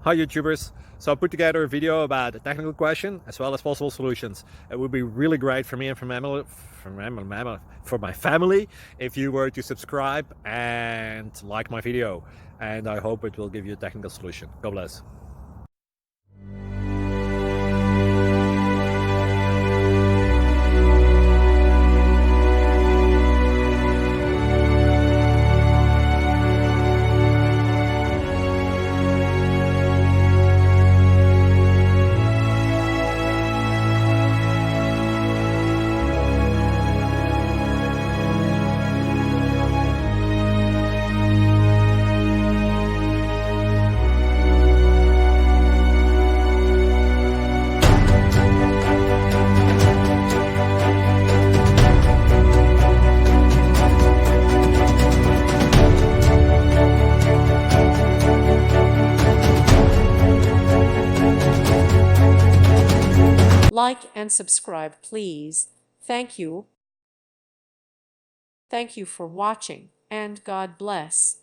Hi YouTubers! So I put together a video about a technical question as well as possible solutions. It would be really great for me and for my family if you were to subscribe and like my video, and I hope it will give you a technical solution. God bless. Like and subscribe, please. Thank you. Thank you for watching, and God bless.